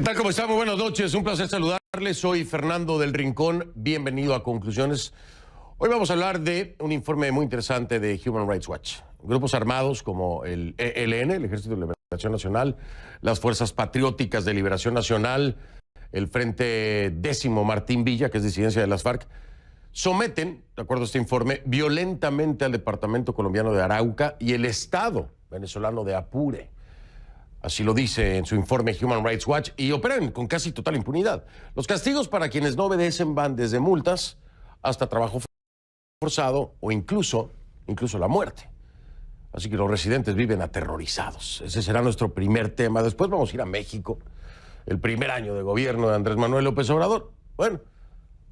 tal? ¿Cómo están? Muy buenas noches. Un placer saludarles. Soy Fernando del Rincón. Bienvenido a Conclusiones. Hoy vamos a hablar de un informe muy interesante de Human Rights Watch. Grupos armados como el ELN, el Ejército de Liberación Nacional, las Fuerzas Patrióticas de Liberación Nacional, el Frente Décimo Martín Villa, que es disidencia de las FARC, someten, de acuerdo a este informe, violentamente al Departamento Colombiano de Arauca y el Estado venezolano de Apure. Así lo dice en su informe Human Rights Watch, y operan con casi total impunidad. Los castigos para quienes no obedecen van desde multas hasta trabajo forzado o incluso la muerte. Así que los residentes viven aterrorizados. Ese será nuestro primer tema. Después vamos a ir a México, el primer año de gobierno de Andrés Manuel López Obrador. Bueno,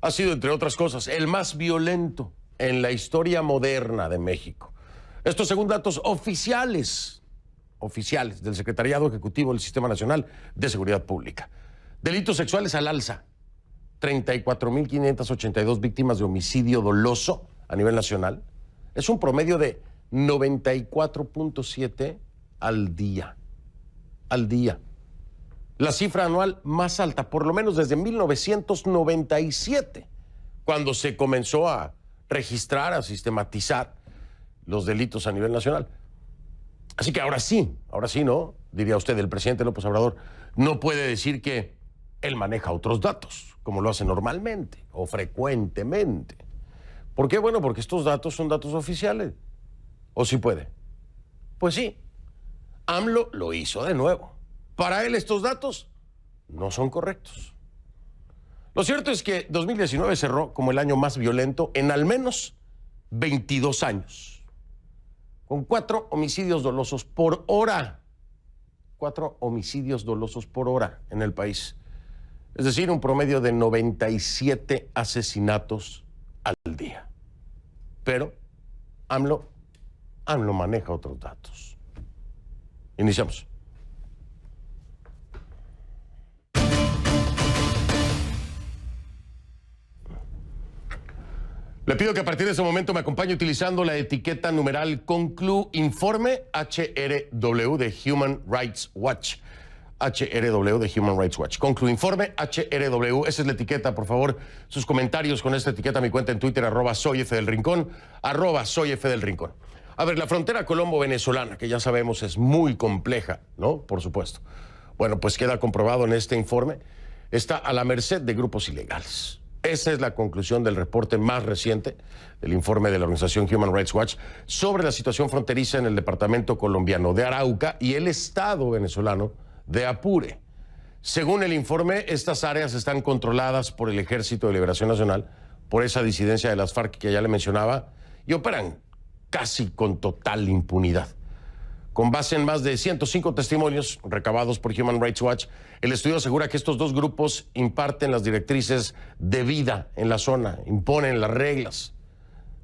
ha sido, entre otras cosas, el más violento en la historia moderna de México. Estos según datos oficiales del Secretariado Ejecutivo del Sistema Nacional de Seguridad Pública. Delitos sexuales al alza. 34.582 víctimas de homicidio doloso a nivel nacional. Es un promedio de 94.7 al día. Al día. La cifra anual más alta, por lo menos desde 1997, cuando se comenzó a registrar, a sistematizar los delitos a nivel nacional. Así que ahora sí, ¿no? Diría usted, el presidente López Obrador no puede decir que él maneja otros datos, como lo hace normalmente o frecuentemente. ¿Por qué? Bueno, porque estos datos son datos oficiales. ¿O sí puede? Pues sí, AMLO lo hizo de nuevo. Para él estos datos no son correctos. Lo cierto es que 2019 cerró como el año más violento en al menos 22 años. Con 4 homicidios dolosos por hora. 4 homicidios dolosos por hora en el país. Es decir, un promedio de 97 asesinatos al día. Pero AMLO maneja otros datos. Iniciamos. Le pido que a partir de ese momento me acompañe utilizando la etiqueta numeral Conclu Informe HRW de Human Rights Watch. HRW de Human Rights Watch. Conclu Informe HRW. Esa es la etiqueta, por favor. Sus comentarios con esta etiqueta, mi cuenta en Twitter, @soyfdelrincón, @soyfdelrincón. A ver, la frontera colombo-venezolana, que ya sabemos es muy compleja, ¿no? Por supuesto. Bueno, pues queda comprobado en este informe, está a la merced de grupos ilegales. Esa es la conclusión del reporte más reciente del informe de la organización Human Rights Watch sobre la situación fronteriza en el departamento colombiano de Arauca y el estado venezolano de Apure. Según el informe, estas áreas están controladas por el Ejército de Liberación Nacional, por esa disidencia de las FARC que ya le mencionaba, y operan casi con total impunidad. Con base en más de 105 testimonios recabados por Human Rights Watch, el estudio asegura que estos dos grupos imparten las directrices de vida en la zona, imponen las reglas.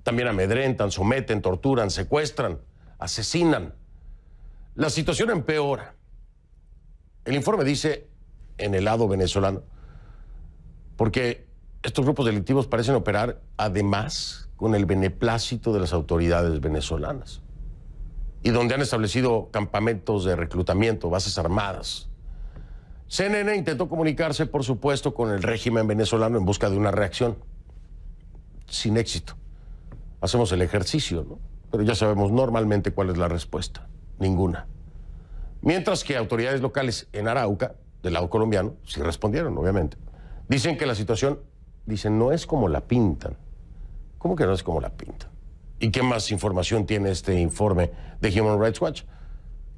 También amedrentan, someten, torturan, secuestran, asesinan. La situación empeora. El informe dice, en el lado venezolano, porque estos grupos delictivos parecen operar, además, con el beneplácito de las autoridades venezolanas, y donde han establecido campamentos de reclutamiento, bases armadas. CNN intentó comunicarse, por supuesto, con el régimen venezolano en busca de una reacción. Sin éxito. Hacemos el ejercicio, ¿no? Pero ya sabemos normalmente cuál es la respuesta. Ninguna. Mientras que autoridades locales en Arauca, del lado colombiano, sí respondieron, obviamente. Dicen que la situación, no es como la pintan. ¿Cómo que no es como la pintan? ¿Y qué más información tiene este informe de Human Rights Watch?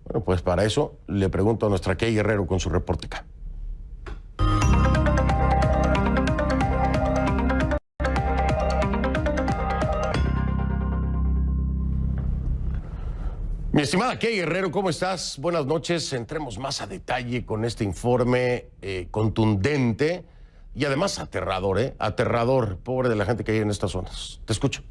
Bueno, pues para eso le pregunto a nuestra Key Guerrero con su reporte acá. Mi estimada Key Guerrero, ¿cómo estás? Buenas noches. Entremos más a detalle con este informe contundente y además aterrador, Aterrador, pobre de la gente que hay en estas zonas. Te escucho.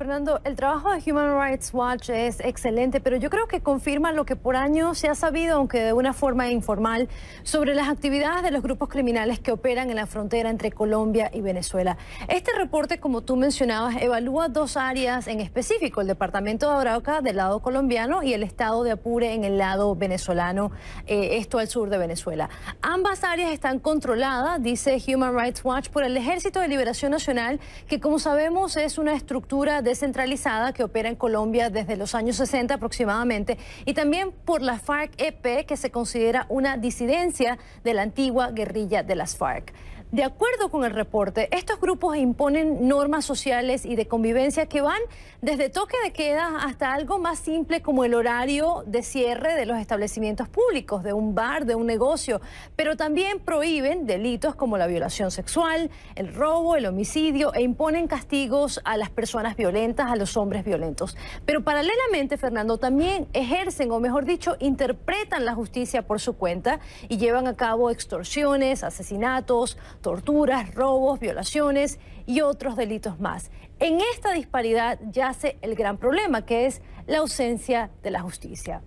Fernando, el trabajo de Human Rights Watch es excelente, pero yo creo que confirma lo que por años se ha sabido, aunque de una forma informal, sobre las actividades de los grupos criminales que operan en la frontera entre Colombia y Venezuela. Este reporte, como tú mencionabas, evalúa dos áreas en específico, el departamento de Arauca del lado colombiano y el estado de Apure en el lado venezolano, esto al sur de Venezuela. Ambas áreas están controladas, dice Human Rights Watch, por el Ejército de Liberación Nacional, que como sabemos es una estructura descentralizada que opera en Colombia desde los años 60 aproximadamente, y también por la FARC-EP, que se considera una disidencia de la antigua guerrilla de las FARC. De acuerdo con el reporte, estos grupos imponen normas sociales y de convivencia que van desde toque de queda hasta algo más simple como el horario de cierre de los establecimientos públicos, de un bar, de un negocio, pero también prohíben delitos como la violación sexual, el robo, el homicidio e imponen castigos a las personas violentas, a los hombres violentos. Pero paralelamente, Fernando, también ejercen, o mejor dicho, interpretan la justicia por su cuenta y llevan a cabo extorsiones, asesinatos, torturas, robos, violaciones y otros delitos más. En esta disparidad yace el gran problema, que es la ausencia de la justicia.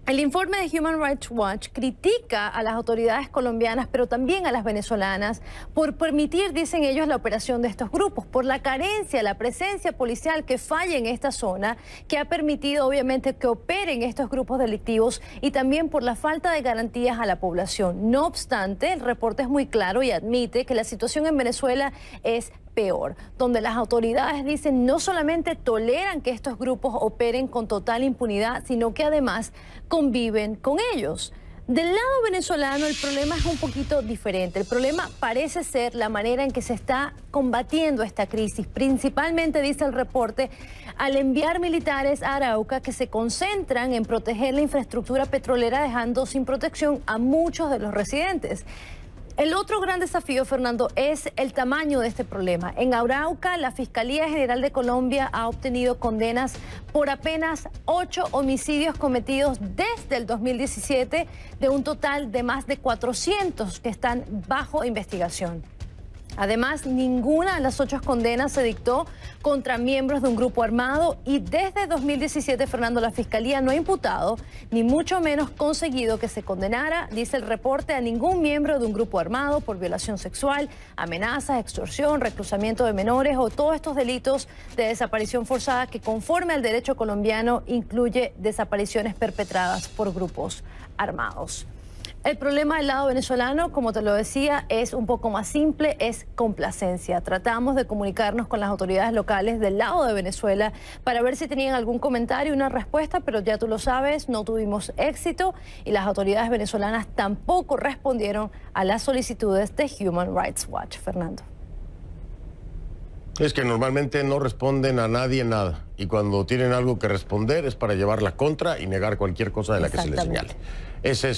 El informe de Human Rights Watch critica a las autoridades colombianas, pero también a las venezolanas, por permitir, dicen ellos, la operación de estos grupos, por la carencia, la presencia policial que falla en esta zona, que ha permitido obviamente que operen estos grupos delictivos, y también por la falta de garantías a la población. No obstante, el reporte es muy claro y admite que la situación en Venezuela es peor, donde las autoridades dicen no solamente toleran que estos grupos operen con total impunidad, sino que además conviven con ellos. Del lado venezolano el problema es un poquito diferente. El problema parece ser la manera en que se está combatiendo esta crisis, principalmente, dice el reporte, al enviar militares a Arauca que se concentran en proteger la infraestructura petrolera, dejando sin protección a muchos de los residentes. El otro gran desafío, Fernando, es el tamaño de este problema. En Arauca, la Fiscalía General de Colombia ha obtenido condenas por apenas 8 homicidios cometidos desde el 2017, de un total de más de 400 que están bajo investigación. Además, ninguna de las 8 condenas se dictó contra miembros de un grupo armado, y desde 2017, Fernando, la Fiscalía no ha imputado, ni mucho menos conseguido que se condenara, dice el reporte, a ningún miembro de un grupo armado por violación sexual, amenazas, extorsión, reclutamiento de menores o todos estos delitos de desaparición forzada que, conforme al derecho colombiano, incluye desapariciones perpetradas por grupos armados. El problema del lado venezolano, como te lo decía, es un poco más simple, es complacencia. Tratamos de comunicarnos con las autoridades locales del lado de Venezuela para ver si tenían algún comentario y una respuesta, pero ya tú lo sabes, no tuvimos éxito, y las autoridades venezolanas tampoco respondieron a las solicitudes de Human Rights Watch. Fernando. Es que normalmente no responden a nadie nada, y cuando tienen algo que responder es para llevar la contra y negar cualquier cosa de la que se les señale. Esa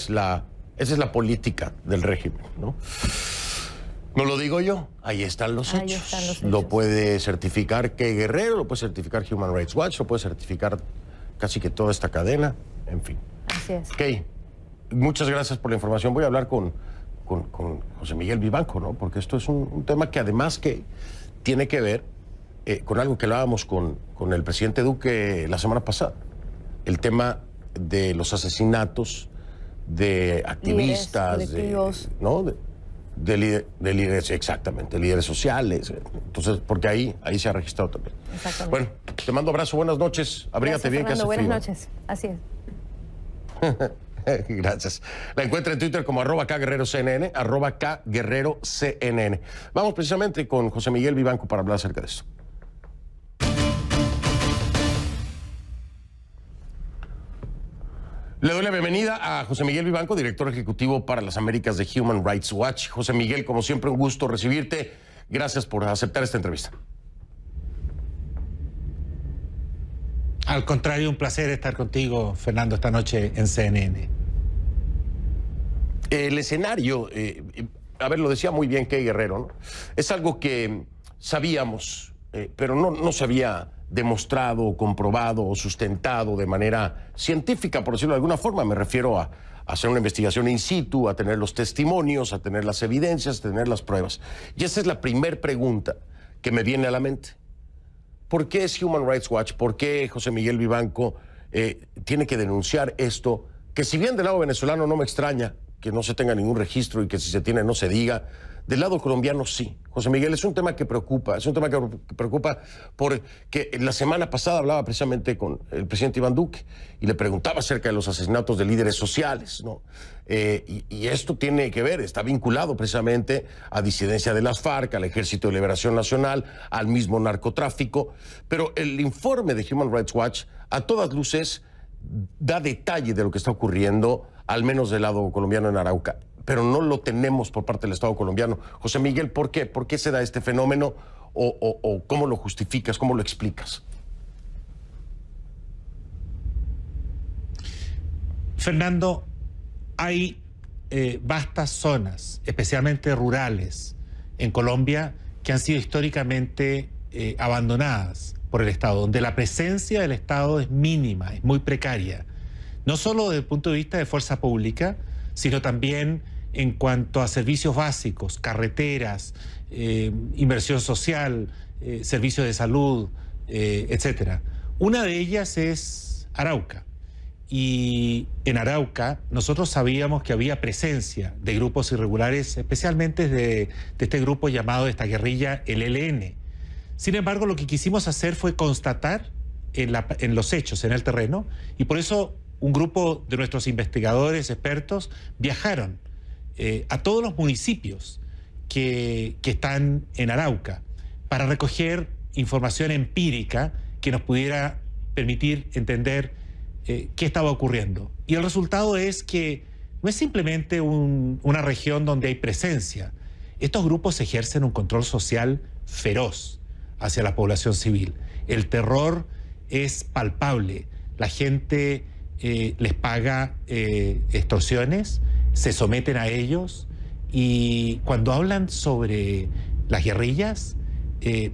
es la política del régimen, ¿no? No lo digo yo, ahí están los hechos. Lo puede certificar que Guerrero, lo puede certificar Human Rights Watch, lo puede certificar casi que toda esta cadena, en fin. Así es. Ok, muchas gracias por la información. Voy a hablar con José Miguel Vivanco, ¿no? Porque esto es un tema que además que tiene que ver con algo que hablábamos con el presidente Duque la semana pasada. El tema de los asesinatos de activistas, de líderes, exactamente, líderes sociales. Entonces, porque ahí se ha registrado también. Exactamente. Bueno, te mando abrazo, buenas noches, abrígate bien, Fernando, que hace buenas frío. noches, así es. Gracias. La encuentra en Twitter como @KGuerreroCNN, @KGuerreroCNN. Vamos precisamente con José Miguel Vivanco para hablar acerca de esto. Le doy la bienvenida a José Miguel Vivanco, director ejecutivo para las Américas de Human Rights Watch. José Miguel, como siempre, un gusto recibirte. Gracias por aceptar esta entrevista. Al contrario, un placer estar contigo, Fernando, esta noche en CNN. El escenario, a ver, lo decía muy bien Kay Guerrero, ¿no? Es algo que sabíamos, pero no se había demostrado, comprobado o sustentado de manera científica, por decirlo de alguna forma. Me refiero a hacer una investigación in situ, a tener los testimonios, a tener las evidencias, a tener las pruebas. Y esa es la primera pregunta que me viene a la mente. ¿Por qué es Human Rights Watch? ¿Por qué José Miguel Vivanco tiene que denunciar esto? Que si bien del lado venezolano no me extraña que no se tenga ningún registro y que si se tiene no se diga, del lado colombiano sí. José Miguel, es un tema que preocupa, porque la semana pasada hablaba precisamente con el presidente Iván Duque y le preguntaba acerca de los asesinatos de líderes sociales, ¿no? Y esto tiene que ver, está vinculado precisamente a disidencia de las FARC, al Ejército de Liberación Nacional, al mismo narcotráfico, pero el informe de Human Rights Watch a todas luces da detalle de lo que está ocurriendo, al menos del lado colombiano en Arauca, pero no lo tenemos por parte del Estado colombiano. José Miguel, ¿por qué? ¿Por qué se da este fenómeno? ¿O cómo lo justificas? ¿Cómo lo explicas? Fernando, hay vastas zonas, especialmente rurales, en Colombia, que han sido históricamente abandonadas por el Estado, donde la presencia del Estado es mínima, es muy precaria, no solo desde el punto de vista de fuerza pública, sino también en cuanto a servicios básicos, carreteras, inversión social, servicios de salud, etc. Una de ellas es Arauca. Y en Arauca nosotros sabíamos que había presencia de grupos irregulares, especialmente de este grupo llamado, de esta guerrilla, el ELN. Sin embargo, lo que quisimos hacer fue constatar en los hechos, en el terreno, y por eso un grupo de nuestros investigadores, expertos, viajaron a todos los municipios que están en Arauca para recoger información empírica que nos pudiera permitir entender qué estaba ocurriendo. Y el resultado es que no es simplemente una región donde hay presencia. Estos grupos ejercen un control social feroz hacia la población civil. El terror es palpable. La gente les paga extorsiones, se someten a ellos, y cuando hablan sobre las guerrillas,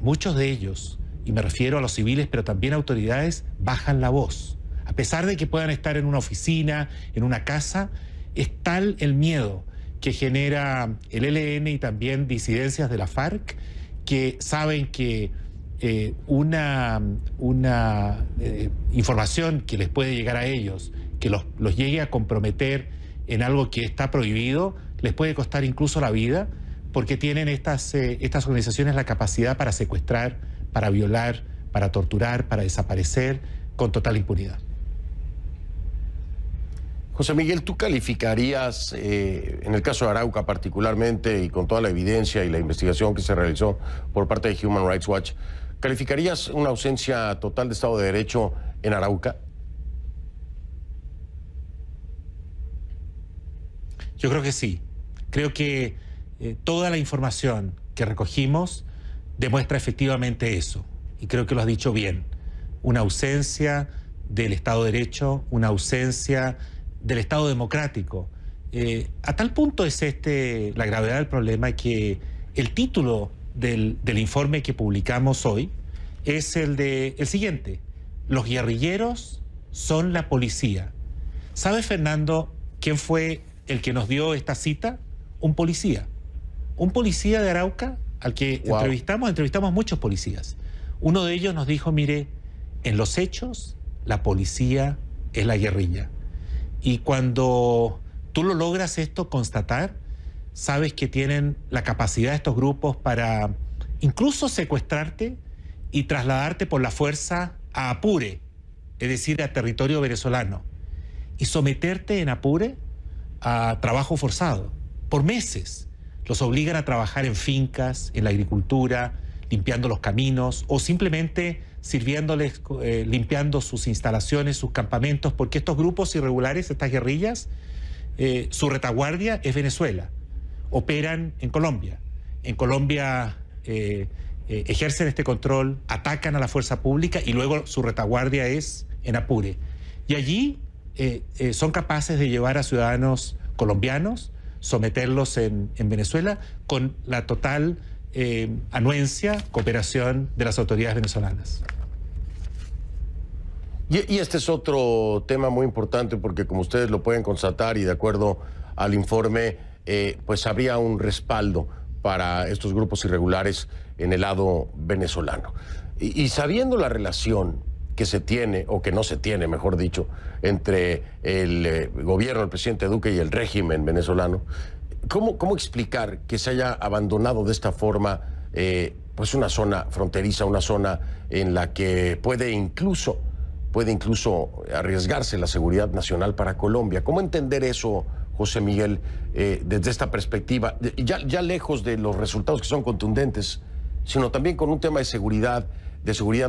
muchos de ellos, y me refiero a los civiles, pero también a autoridades, bajan la voz. A pesar de que puedan estar en una oficina, en una casa, es tal el miedo que genera el ELN y también disidencias de la FARC, que saben que una información que les puede llegar a ellos, que los llegue a comprometer en algo que está prohibido, les puede costar incluso la vida, porque tienen estas organizaciones la capacidad para secuestrar, para violar, para torturar, para desaparecer con total impunidad. José Miguel, ¿tú calificarías, en el caso de Arauca particularmente, y con toda la evidencia y la investigación que se realizó por parte de Human Rights Watch, calificarías una ausencia total de Estado de Derecho en Arauca? Yo creo que sí. Creo que toda la información que recogimos demuestra efectivamente eso. Y creo que lo has dicho bien. Una ausencia del Estado de Derecho, una ausencia del Estado democrático. A tal punto es la gravedad del problema que el título del informe que publicamos hoy es el siguiente: los guerrilleros son la policía. ¿Sabe, Fernando, quién fue el que nos dio esta cita? Un policía de Arauca al que entrevistamos muchos policías. Uno de ellos nos dijo: mire, en los hechos la policía es la guerrilla. Y cuando tú lo logras esto constatar, sabes que tienen la capacidad estos grupos para incluso secuestrarte y trasladarte por la fuerza a Apure, es decir, a territorio venezolano, y someterte en Apure a trabajo forzado por meses. Los obligan a trabajar en fincas, en la agricultura, limpiando los caminos, o simplemente sirviéndoles, limpiando sus instalaciones, sus campamentos, porque estos grupos irregulares, estas guerrillas, su retaguardia es Venezuela. Operan en Colombia. En Colombia ejercen este control, atacan a la fuerza pública y luego su retaguardia es en Apure. Y allí son capaces de llevar a ciudadanos colombianos, someterlos en Venezuela con la total anuencia, cooperación de las autoridades venezolanas. Y este es otro tema muy importante porque, como ustedes lo pueden constatar y de acuerdo al informe, pues habría un respaldo para estos grupos irregulares en el lado venezolano. Y sabiendo la relación que se tiene, o que no se tiene, mejor dicho, entre el gobierno del presidente Duque y el régimen venezolano, ¿cómo explicar que se haya abandonado de esta forma pues una zona fronteriza, una zona en la que puede incluso arriesgarse la seguridad nacional para Colombia? ¿Cómo entender eso, José Miguel, desde esta perspectiva, ya lejos de los resultados que son contundentes, sino también con un tema de seguridad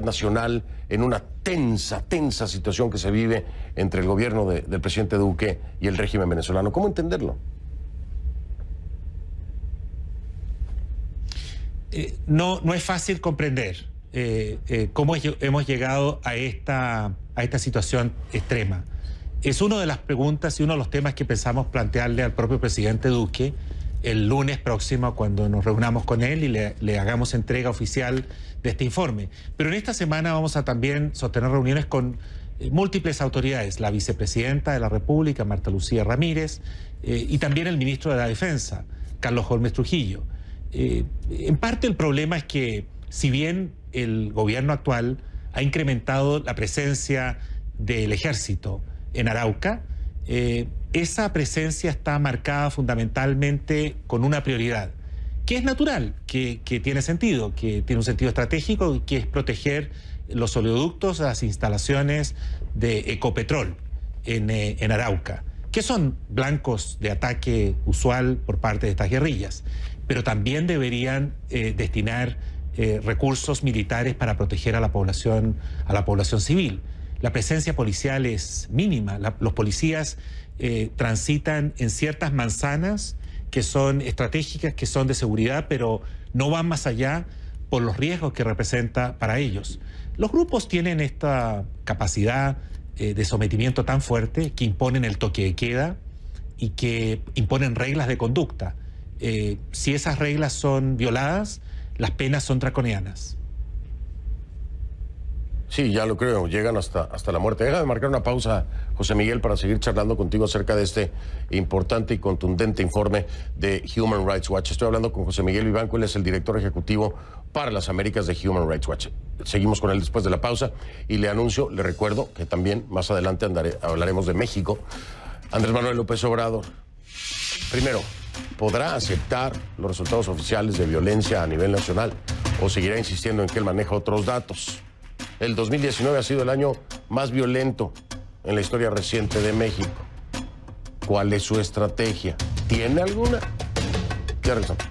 nacional en una tensa situación que se vive entre el gobierno del presidente Duque y el régimen venezolano? ¿Cómo entenderlo? No es fácil comprender cómo hemos llegado a esta situación extrema. Es una de las preguntas y uno de los temas que pensamos plantearle al propio presidente Duque el lunes próximo, cuando nos reunamos con él y le hagamos entrega oficial de este informe. Pero en esta semana vamos a también sostener reuniones con múltiples autoridades, la vicepresidenta de la República, Marta Lucía Ramírez, y también el ministro de la Defensa, Carlos Holmes Trujillo. En parte el problema es que, si bien el gobierno actual ha incrementado la presencia del ejército en Arauca, esa presencia está marcada fundamentalmente con una prioridad, que es natural, que tiene sentido, que tiene un sentido estratégico, que es proteger los oleoductos, las instalaciones de Ecopetrol en Arauca, que son blancos de ataque usual por parte de estas guerrillas, pero también deberían destinar recursos militares para proteger a la población civil. La presencia policial es mínima. Los policías transitan en ciertas manzanas que son estratégicas, que son de seguridad, pero no van más allá por los riesgos que representa para ellos. Los grupos tienen esta capacidad de sometimiento tan fuerte que imponen el toque de queda y que imponen reglas de conducta. Si esas reglas son violadas, las penas son draconianas. Sí, ya lo creo, llegan hasta la muerte. Deja de marcar una pausa, José Miguel, para seguir charlando contigo acerca de este importante y contundente informe de Human Rights Watch. Estoy hablando con José Miguel Vivanco, él es el director ejecutivo para las Américas de Human Rights Watch. Seguimos con él después de la pausa y le recuerdo que también más adelante hablaremos de México. Andrés Manuel López Obrador, primero, ¿podrá aceptar los resultados oficiales de violencia a nivel nacional o seguirá insistiendo en que él maneja otros datos? El 2019 ha sido el año más violento en la historia reciente de México. ¿Cuál es su estrategia? ¿Tiene alguna? Ya regresamos.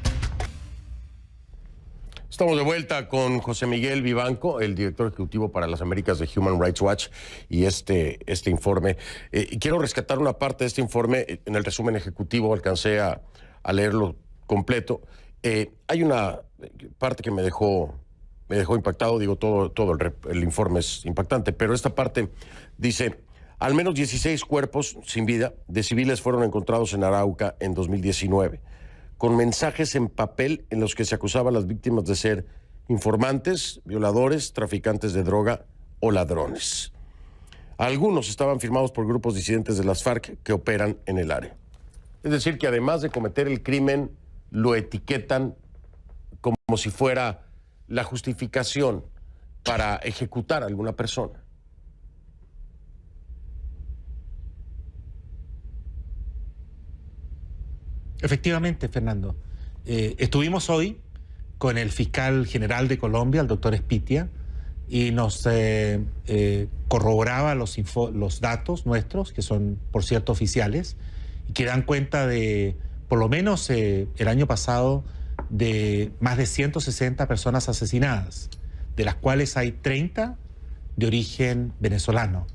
Estamos de vuelta con José Miguel Vivanco, el director ejecutivo para las Américas de Human Rights Watch, y este informe. Quiero rescatar una parte de este informe. En el resumen ejecutivo alcancé a leerlo completo. Hay una parte que me dejó impactado. Digo, todo el informe es impactante, pero esta parte dice: al menos 16 cuerpos sin vida de civiles fueron encontrados en Arauca en 2019, con mensajes en papel en los que se acusaba a las víctimas de ser informantes, violadores, traficantes de droga o ladrones. Algunos estaban firmados por grupos disidentes de las FARC que operan en el área. Es decir, que además de cometer el crimen, lo etiquetan como si fuera la justificación para ejecutar a alguna persona. Efectivamente, Fernando. Estuvimos hoy con el fiscal general de Colombia, el doctor Espitia, y nos corroboraba los datos nuestros, que son, por cierto, oficiales, y que dan cuenta de, por lo menos el año pasado, de más de 160 personas asesinadas, de las cuales hay 30 de origen venezolano.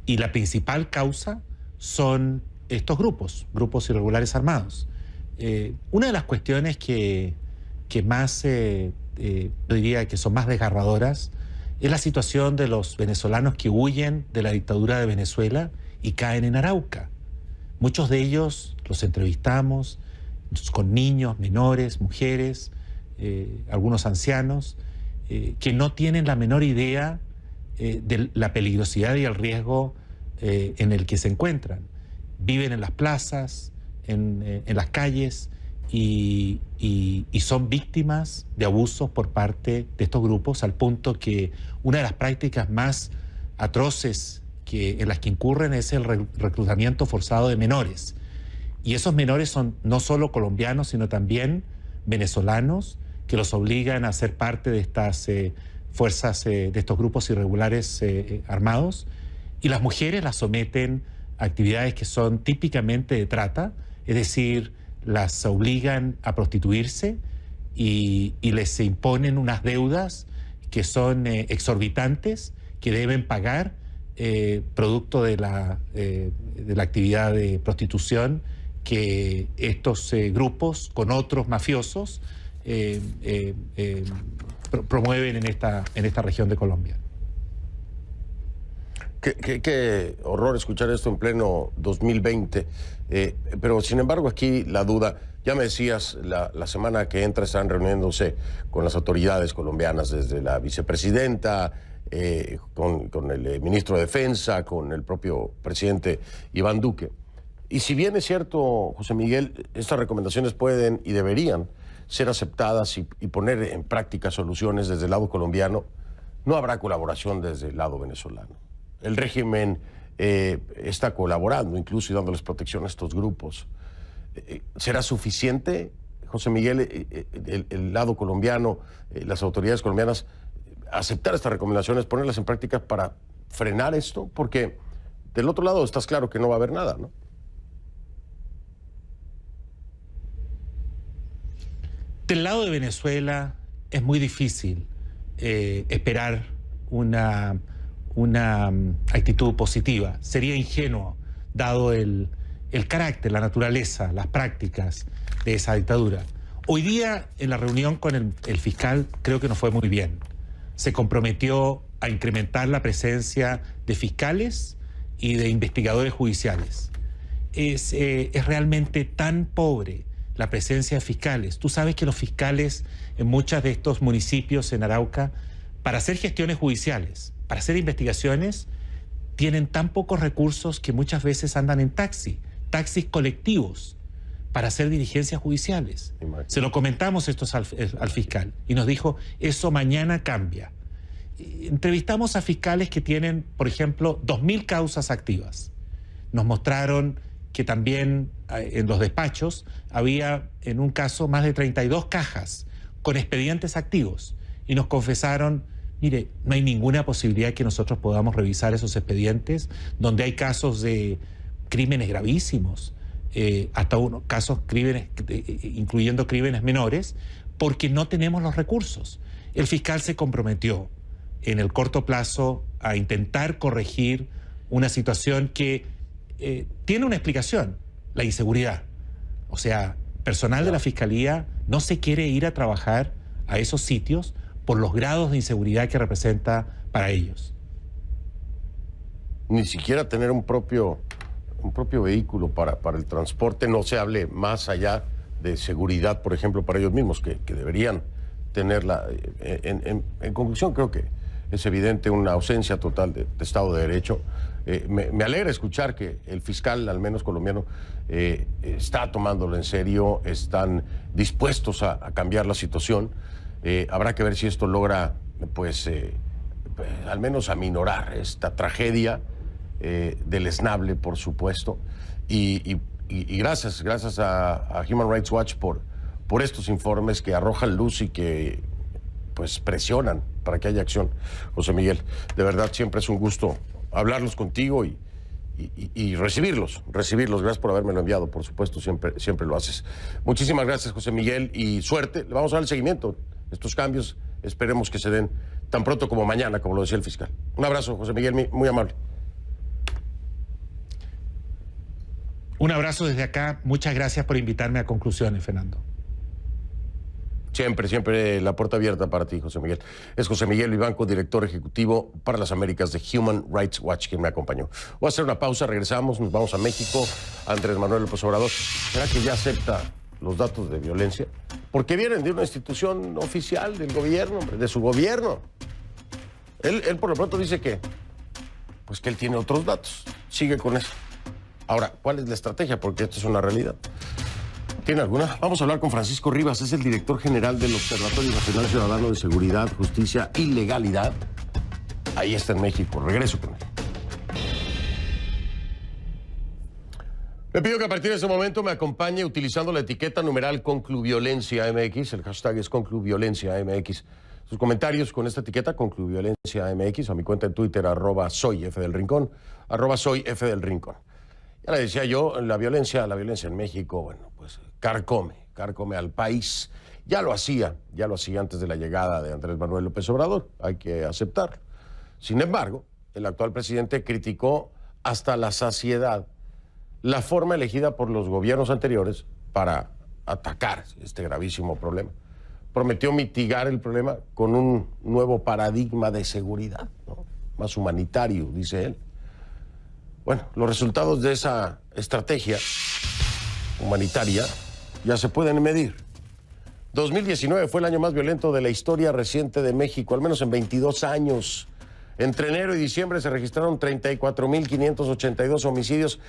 Y la principal causa son estos grupos irregulares armados. Una de las cuestiones que más, diría que son más desgarradoras, es la situación de los venezolanos que huyen de la dictadura de Venezuela y caen en Arauca. Muchos de ellos los entrevistamos, con niños, menores, mujeres, algunos ancianos, que no tienen la menor idea de la peligrosidad y el riesgo en el que se encuentran. Viven en las plazas, en las calles, y son víctimas de abusos por parte de estos grupos, al punto que una de las prácticas más atroces en las que incurren es el reclutamiento forzado de menores. Y esos menores son no solo colombianos, sino también venezolanos, que los obligan a ser parte de estas fuerzas, de estos grupos irregulares armados. Y las mujeres las someten a actividades que son típicamente de trata, es decir, las obligan a prostituirse y les imponen unas deudas que son exorbitantes, que deben pagar producto de la actividad de prostitución que estos grupos con otros mafiosos promueven en esta región de Colombia. Qué horror escuchar esto en pleno 2020, pero sin embargo aquí la duda, ya me decías, la semana que entra están reuniéndose con las autoridades colombianas, desde la vicepresidenta, con el ministro de Defensa, con el propio presidente Iván Duque. Y si bien es cierto, José Miguel, estas recomendaciones pueden y deberían ser aceptadas y poner en práctica soluciones desde el lado colombiano, no habrá colaboración desde el lado venezolano. El régimen está colaborando, incluso y dándoles protección a estos grupos. ¿Será suficiente, José Miguel, el lado colombiano, las autoridades colombianas, aceptar estas recomendaciones, ponerlas en práctica para frenar esto? Porque del otro lado estás claro que no va a haber nada, ¿no? Del lado de Venezuela es muy difícil esperar una actitud positiva. Sería ingenuo, dado el carácter, la naturaleza, las prácticas de esa dictadura. Hoy día, en la reunión con el fiscal, creo que nos fue muy bien. Se comprometió a incrementar la presencia de fiscales y de investigadores judiciales. Es realmente tan pobre la presencia de fiscales. Tú sabes que los fiscales en muchos de estos municipios en Arauca, para hacer gestiones judiciales, para hacer investigaciones, tienen tan pocos recursos que muchas veces andan en taxis colectivos, para hacer diligencias judiciales. Imagínate. Se lo comentamos esto al fiscal y nos dijo, eso mañana cambia. Entrevistamos a fiscales que tienen, por ejemplo, 2.000 causas activas. Nos mostraron que también en los despachos había, en un caso, más de 32 cajas con expedientes activos. Y nos confesaron, mire, no hay ninguna posibilidad que nosotros podamos revisar esos expedientes, donde hay casos de crímenes gravísimos, hasta crímenes, incluyendo crímenes menores, porque no tenemos los recursos. El fiscal se comprometió en el corto plazo a intentar corregir una situación que tiene una explicación: la inseguridad. O sea, personal de la Fiscalía no se quiere ir a trabajar a esos sitios por los grados de inseguridad que representa para ellos. Ni siquiera tener un propio vehículo para el transporte, no se hable más allá de seguridad, por ejemplo, para ellos mismos, que deberían tenerla. En conclusión, creo que es evidente una ausencia total de Estado de Derecho. Me alegra escuchar que el fiscal, al menos colombiano, está tomándolo en serio, están dispuestos a cambiar la situación. Habrá que ver si esto logra, pues, al menos aminorar esta tragedia deleznable, por supuesto. Y gracias a Human Rights Watch por estos informes que arrojan luz y que, pues, presionan para que haya acción. José Miguel, de verdad siempre es un gusto hablarlos contigo y recibirlos. Gracias por habérmelo enviado, por supuesto, siempre lo haces. Muchísimas gracias, José Miguel, y suerte. Le vamos a dar el seguimiento. Estos cambios esperemos que se den tan pronto como mañana, como lo decía el fiscal. Un abrazo, José Miguel, muy amable. Un abrazo desde acá. Muchas gracias por invitarme a Conclusiones, Fernando. Siempre la puerta abierta para ti, José Miguel. Es José Miguel Vivanco, director ejecutivo para las Américas de Human Rights Watch, quien me acompañó. Voy a hacer una pausa, regresamos, nos vamos a México. Andrés Manuel López Obrador, ¿será que ya acepta los datos de violencia? Porque vienen de una institución oficial del gobierno, hombre, de su gobierno. Él por lo pronto dice que él tiene otros datos. Sigue con eso. Ahora, ¿cuál es la estrategia? Porque esto es una realidad. ¿Tiene alguna? Vamos a hablar con Francisco Rivas, es el director general del Observatorio Nacional Ciudadano de Seguridad, Justicia y Legalidad. Ahí está en México. Regreso con él. Le pido que a partir de ese momento me acompañe utilizando la etiqueta numeral ConcluViolenciaMX. El hashtag es ConcluViolenciaMX. Sus comentarios con esta etiqueta, ConcluViolenciaMX, a mi cuenta en Twitter, @soyfdelrincón, @soyfdelrincón. Ya le decía yo, la violencia en México, bueno, pues carcome al país. Ya lo hacía antes de la llegada de Andrés Manuel López Obrador, hay que aceptarlo. Sin embargo, el actual presidente criticó hasta la saciedad la forma elegida por los gobiernos anteriores para atacar este gravísimo problema. Prometió mitigar el problema con un nuevo paradigma de seguridad, ¿no? Más humanitario, dice él. Bueno, los resultados de esa estrategia humanitaria ya se pueden medir. 2019 fue el año más violento de la historia reciente de México, al menos en 22 años. Entre enero y diciembre se registraron 34.582 homicidios.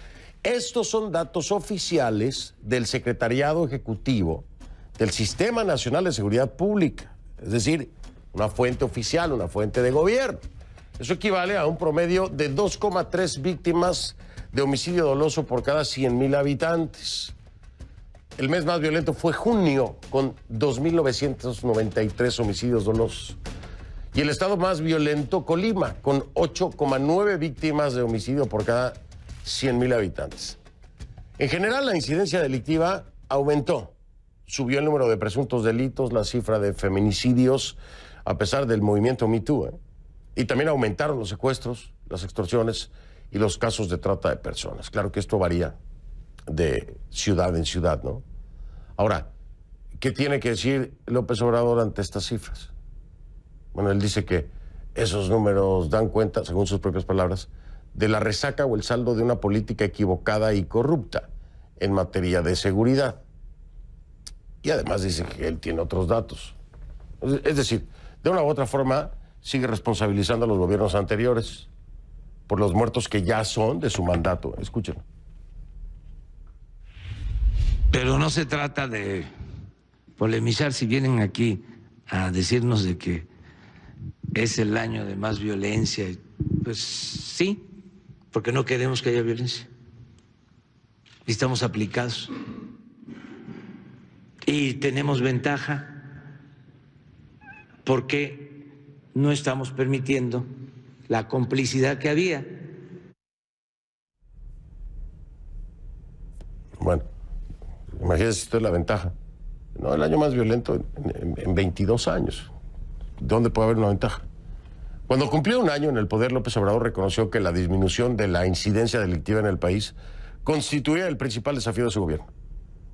Estos son datos oficiales del Secretariado Ejecutivo del Sistema Nacional de Seguridad Pública, es decir, una fuente oficial, una fuente de gobierno. Eso equivale a un promedio de 2,3 víctimas de homicidio doloso por cada 100,000 habitantes. El mes más violento fue junio, con 2.993 homicidios dolosos. Y el estado más violento, Colima, con 8,9 víctimas de homicidio por cada 100,000 habitantes. En general, la incidencia delictiva aumentó. Subió el número de presuntos delitos, la cifra de feminicidios, a pesar del movimiento Me Too, Y también aumentaron los secuestros, las extorsiones y los casos de trata de personas. Claro que esto varía de ciudad en ciudad, ¿no? Ahora, ¿qué tiene que decir López Obrador ante estas cifras? Bueno, él dice que esos números dan cuenta, según sus propias palabras, de la resaca o el saldo de una política equivocada y corrupta en materia de seguridad. Y además dice que él tiene otros datos. Es decir, de una u otra forma, sigue responsabilizando a los gobiernos anteriores por los muertos que ya son de su mandato. Escúchenlo. Pero no se trata de polemizar si vienen aquí a decirnos de que es el año de más violencia. Pues sí, porque no queremos que haya violencia. Y estamos aplicados. Y tenemos ventaja porque no estamos permitiendo la complicidad que había. Bueno, imagínense usted la ventaja. No, el año más violento en 22 años. ¿Dónde puede haber una ventaja? Cuando cumplió un año en el poder, López Obrador reconoció que la disminución de la incidencia delictiva en el país constituía el principal desafío de su gobierno.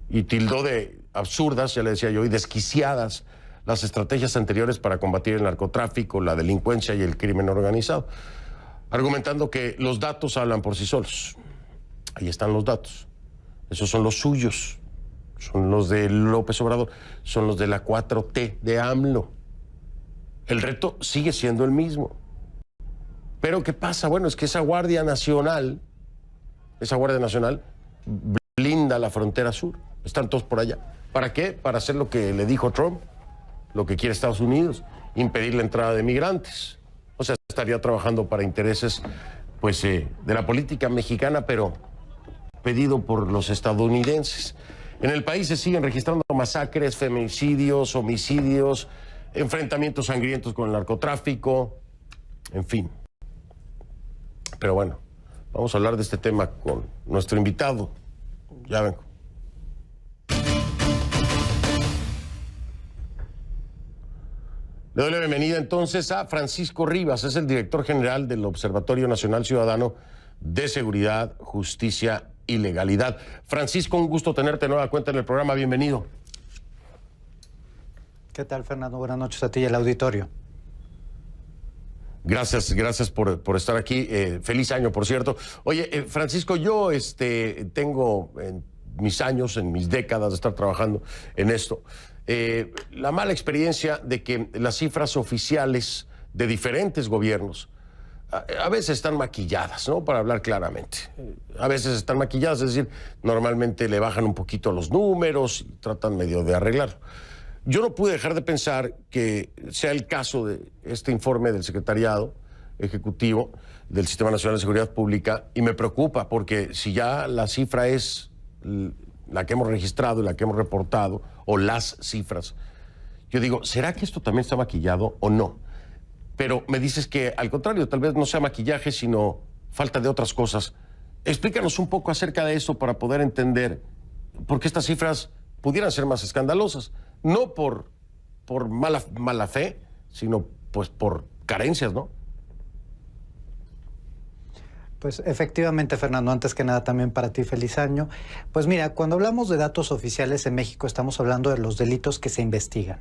Y tildó de absurdas, ya le decía yo, y desquiciadas las estrategias anteriores para combatir el narcotráfico, la delincuencia y el crimen organizado, argumentando que los datos hablan por sí solos. Ahí están los datos. Esos son los suyos, son los de López Obrador, son los de la 4T de AMLO. El reto sigue siendo el mismo. Pero ¿qué pasa? Bueno, es que esa Guardia Nacional blinda la frontera sur. Están todos por allá. ¿Para qué? Para hacer lo que le dijo Trump, lo que quiere Estados Unidos, impedir la entrada de migrantes. O sea, estaría trabajando para intereses, pues, de la política mexicana, pero pedido por los estadounidenses. En el país se siguen registrando masacres, feminicidios, homicidios, enfrentamientos sangrientos con el narcotráfico, en fin. Pero bueno, vamos a hablar de este tema con nuestro invitado. Ya vengo. Le doy la bienvenida entonces a Francisco Rivas, es el director general del Observatorio Nacional Ciudadano de Seguridad, Justicia y Legalidad. Francisco, un gusto tenerte de nueva cuenta en el programa, bienvenido. ¿Qué tal, Fernando? Buenas noches a ti y al auditorio. Gracias por estar aquí. Feliz año, por cierto. Oye, Francisco, yo tengo en mis años, en mis décadas de estar trabajando en esto, la mala experiencia de que las cifras oficiales de diferentes gobiernos a veces están maquilladas, ¿no? Para hablar claramente. A veces están maquilladas, es decir, normalmente le bajan un poquito los números y tratan medio de arreglarlo. Yo no pude dejar de pensar que sea el caso de este informe del Secretariado Ejecutivo del Sistema Nacional de Seguridad Pública, y me preocupa porque si ya la cifra es la que hemos registrado y la que hemos reportado, o las cifras, yo digo, ¿será que esto también está maquillado o no? Pero me dices que al contrario, tal vez no sea maquillaje, sino falta de otras cosas. Explícanos un poco acerca de eso para poder entender por qué estas cifras pudieran ser más escandalosas. No por mala fe, sino pues por carencias, ¿no? Pues efectivamente, Fernando, antes que nada también para ti feliz año. Pues mira, cuando hablamos de datos oficiales en México estamos hablando de los delitos que se investigan,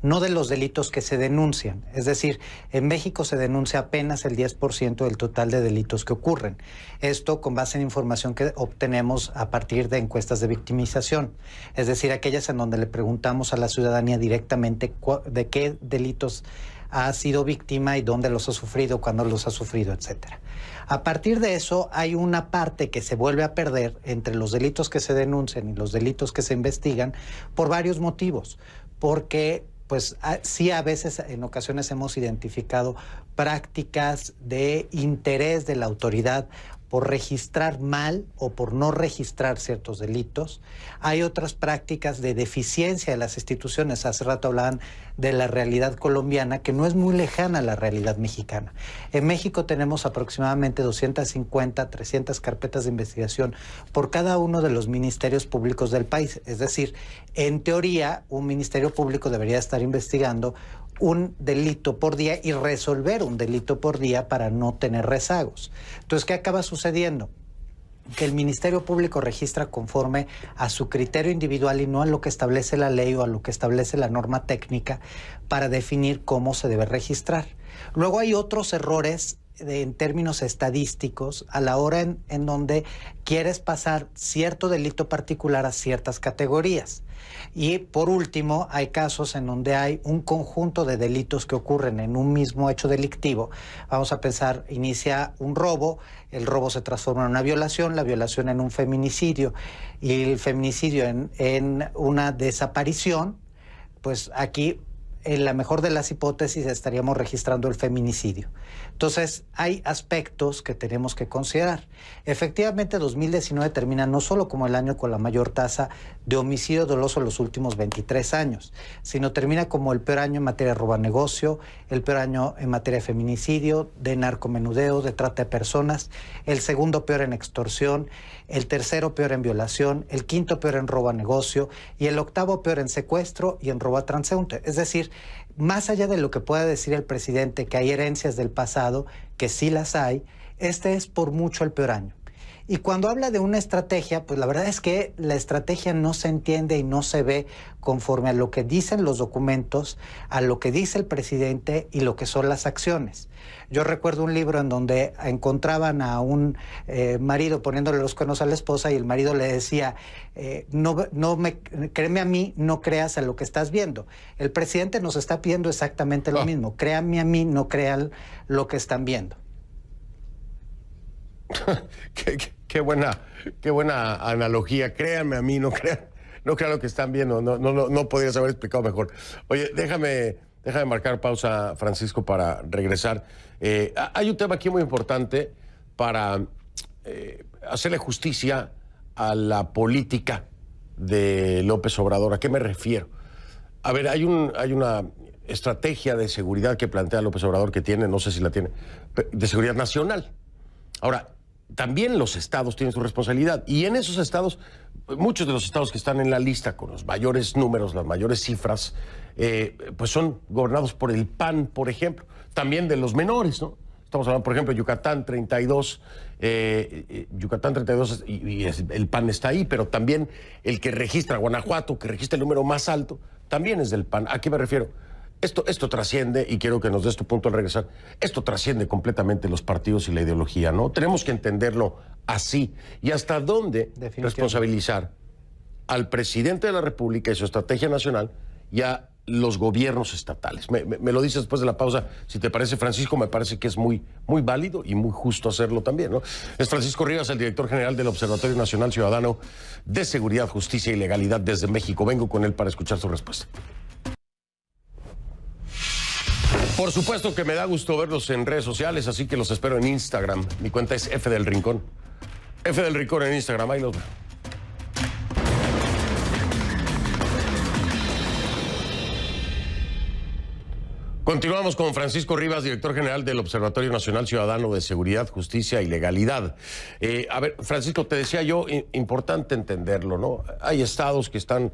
no de los delitos que se denuncian. Es decir, en México se denuncia apenas el 10% del total de delitos que ocurren. Esto con base en información que obtenemos a partir de encuestas de victimización. Es decir, aquellas en donde le preguntamos a la ciudadanía directamente de qué delitos ha sido víctima y dónde los ha sufrido, cuándo los ha sufrido, etcétera. A partir de eso hay una parte que se vuelve a perder entre los delitos que se denuncian y los delitos que se investigan por varios motivos. Porque pues sí, a veces en ocasiones hemos identificado prácticas de interés de la autoridad por registrar mal o por no registrar ciertos delitos. Hay otras prácticas de deficiencia de las instituciones. Hace rato hablaban de la realidad colombiana, que no es muy lejana a la realidad mexicana. En México tenemos aproximadamente 250, 300 carpetas de investigación por cada uno de los ministerios públicos del país. Es decir, en teoría, un ministerio público debería estar investigando un delito por día y resolver un delito por día para no tener rezagos. Entonces, ¿qué acaba sucediendo? Que el Ministerio Público registra conforme a su criterio individual y no a lo que establece la ley o a lo que establece la norma técnica para definir cómo se debe registrar. Luego hay otros errores en términos estadísticos a la hora en donde quieres pasar cierto delito particular a ciertas categorías. Y por último, hay casos en donde hay un conjunto de delitos que ocurren en un mismo hecho delictivo. Vamos a pensar, inicia un robo, el robo se transforma en una violación, la violación en un feminicidio y el feminicidio en una desaparición. Pues aquí, en la mejor de las hipótesis, estaríamos registrando el feminicidio. Entonces, hay aspectos que tenemos que considerar. Efectivamente, 2019 termina no solo como el año con la mayor tasa de homicidio doloso en los últimos 23 años, sino termina como el peor año en materia de robanegocio, el peor año en materia de feminicidio, de narcomenudeo, de trata de personas, el segundo peor en extorsión, el tercero peor en violación, el quinto peor en robanegocio y el octavo peor en secuestro y en robo a transeúnte. Es decir, más allá de lo que pueda decir el presidente, que hay herencias del pasado, que sí las hay, este es por mucho el peor año. Y cuando habla de una estrategia, pues la verdad es que la estrategia no se entiende y no se ve conforme a lo que dicen los documentos, a lo que dice el presidente y lo que son las acciones. Yo recuerdo un libro en donde encontraban a un marido poniéndole los cuernos a la esposa y el marido le decía, créeme a mí, no creas a lo que estás viendo. El presidente nos está pidiendo exactamente lo mismo. Créanme a mí, no crean lo que están viendo. Qué buena analogía. Créanme a mí, no crean lo que están viendo. No podrías haber explicado mejor. Oye, déjame marcar pausa, Francisco, para regresar. Hay un tema aquí muy importante para hacerle justicia a la política de López Obrador. ¿A qué me refiero? A ver, hay una estrategia de seguridad que plantea López Obrador, que tiene, no sé si la tiene, de seguridad nacional. Ahora, también los estados tienen su responsabilidad, y en esos estados, muchos de los estados que están en la lista con los mayores números, las mayores cifras, pues son gobernados por el PAN, por ejemplo. También de los menores, ¿no? Estamos hablando, por ejemplo, de Yucatán 32, y el PAN está ahí, pero también el que registra Guanajuato, que registra el número más alto, también es del PAN. ¿A qué me refiero? Esto trasciende, y quiero que nos des tu punto al regresar, esto trasciende completamente los partidos y la ideología, ¿no? Tenemos que entenderlo así. ¿Y hasta dónde responsabilizar al presidente de la República y su estrategia nacional y a los gobiernos estatales. Me lo dices después de la pausa. Si te parece, Francisco, me parece que es muy válido y muy justo hacerlo también, ¿no? Es Francisco Rivas, el director general del Observatorio Nacional Ciudadano de Seguridad, Justicia y Legalidad desde México. Vengo con él para escuchar su respuesta. Por supuesto que me da gusto verlos en redes sociales, así que los espero en Instagram. Mi cuenta es F del Rincón. F del Rincón en Instagram, ahí los veo. Continuamos con Francisco Rivas, director general del Observatorio Nacional Ciudadano de Seguridad, Justicia y Legalidad. A ver, Francisco, te decía yo, importante entenderlo, ¿no? Hay estados que están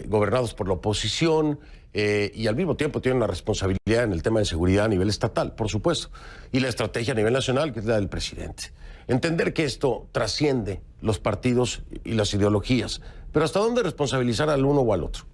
gobernados por la oposición y al mismo tiempo tienen una responsabilidad en el tema de seguridad a nivel estatal, por supuesto, y la estrategia a nivel nacional, que es la del presidente. Entender que esto trasciende los partidos y las ideologías, pero ¿hasta dónde responsabilizar al uno o al otro?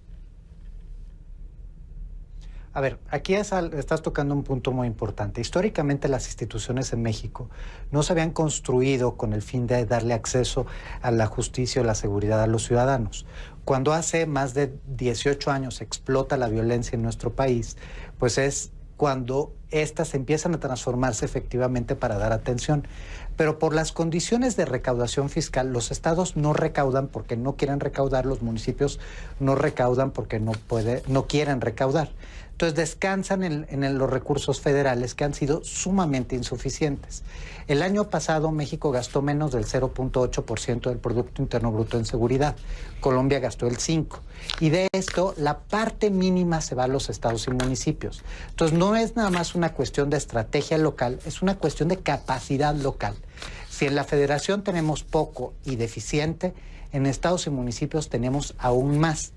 A ver, aquí estás tocando un punto muy importante. Históricamente las instituciones en México no se habían construido con el fin de darle acceso a la justicia o la seguridad a los ciudadanos. Cuando hace más de 18 años explota la violencia en nuestro país, pues es cuando éstas empiezan a transformarse efectivamente para dar atención. Pero por las condiciones de recaudación fiscal, los estados no recaudan porque no quieren recaudar, los municipios no recaudan porque no quieren recaudar. Entonces descansan en los recursos federales que han sido sumamente insuficientes. El año pasado México gastó menos del 0.8% del Producto Interno Bruto en seguridad. Colombia gastó el 5%. Y de esto, la parte mínima se va a los estados y municipios. Entonces no es nada más una cuestión de estrategia local, es una cuestión de capacidad local. Si en la federación tenemos poco y deficiente, en estados y municipios tenemos aún más.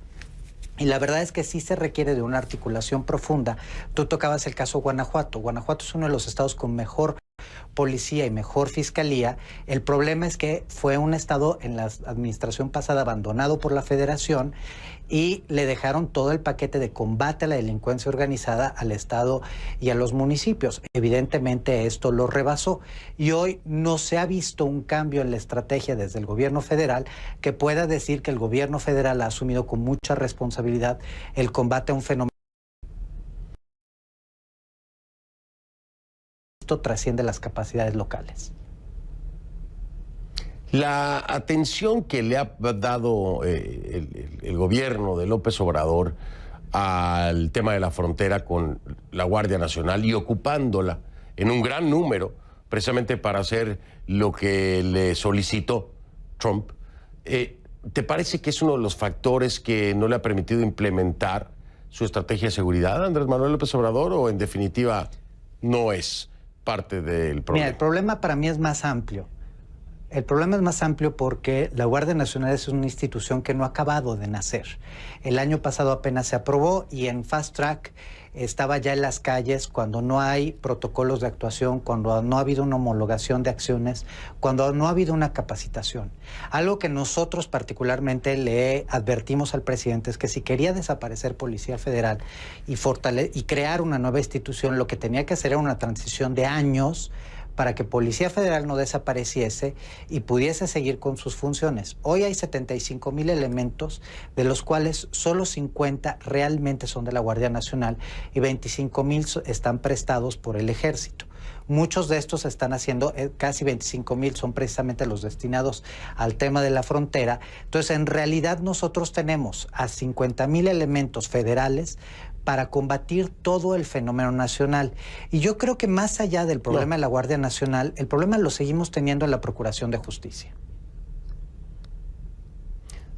Y la verdad es que sí se requiere de una articulación profunda. Tú tocabas el caso Guanajuato. Guanajuato es uno de los estados con mejor policía y mejor fiscalía. El problema es que fue un estado en la administración pasada abandonado por la federación y le dejaron todo el paquete de combate a la delincuencia organizada al estado y a los municipios. Evidentemente esto lo rebasó y hoy no se ha visto un cambio en la estrategia desde el gobierno federal que pueda decir que el gobierno federal ha asumido con mucha responsabilidad el combate a un fenómeno. Esto trasciende las capacidades locales. La atención que le ha dado el gobierno de López Obrador al tema de la frontera con la Guardia Nacional y ocupándola en un gran número, precisamente para hacer lo que le solicitó Trump, ¿te parece que es uno de los factores que no le ha permitido implementar su estrategia de seguridad, Andrés Manuel López Obrador, o en definitiva no es parte del problema? Mira, el problema para mí es más amplio. El problema es más amplio porque la Guardia Nacional es una institución que no ha acabado de nacer. El año pasado apenas se aprobó y en Fast Track estaba ya en las calles cuando no hay protocolos de actuación, cuando no ha habido una homologación de acciones, cuando no ha habido una capacitación. Algo que nosotros particularmente le advertimos al presidente es que si quería desaparecer Policía Federal y crear una nueva institución, lo que tenía que hacer era una transición de años para que Policía Federal no desapareciese y pudiese seguir con sus funciones. Hoy hay 75,000 elementos, de los cuales solo 50 realmente son de la Guardia Nacional y 25,000 están prestados por el Ejército. Muchos de estos están haciendo, casi 25,000 son precisamente los destinados al tema de la frontera. Entonces, en realidad nosotros tenemos a 50,000 elementos federales para combatir todo el fenómeno nacional. Y yo creo que más allá del problema de la Guardia Nacional, el problema lo seguimos teniendo en la Procuración de Justicia.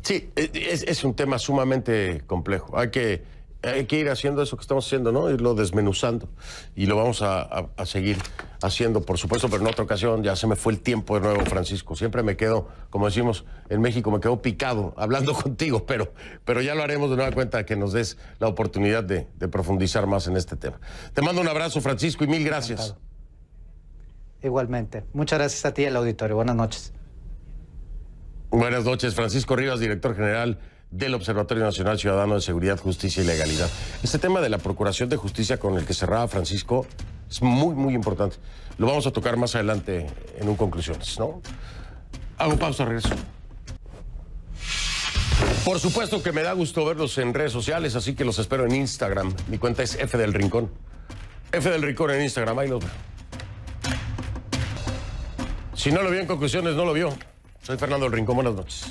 Sí, es un tema sumamente complejo. Hay que ir haciendo eso que estamos haciendo, ¿no? Irlo desmenuzando. Y lo vamos a seguir haciendo, por supuesto, pero en otra ocasión. Ya se me fue el tiempo de nuevo, Francisco. Siempre me quedo, como decimos en México, me quedo picado hablando contigo, pero ya lo haremos de nueva cuenta, que nos des la oportunidad de profundizar más en este tema. Te mando un abrazo, Francisco, y mil gracias. Encantado. Igualmente. Muchas gracias a ti y al auditorio. Buenas noches. Buenas noches, Francisco Rivas, director general del Observatorio Nacional Ciudadano de Seguridad, Justicia y Legalidad. Este tema de la Procuración de Justicia con el que cerraba Francisco es muy, muy importante. Lo vamos a tocar más adelante en un conclusiones, ¿no? Hago pausa, regreso. Por supuesto que me da gusto verlos en redes sociales, así que los espero en Instagram. Mi cuenta es F del Rincón. F del Rincón en Instagram, ahí los veo. Si no lo vio en conclusiones, no lo vio. Soy Fernando del Rincón, buenas noches.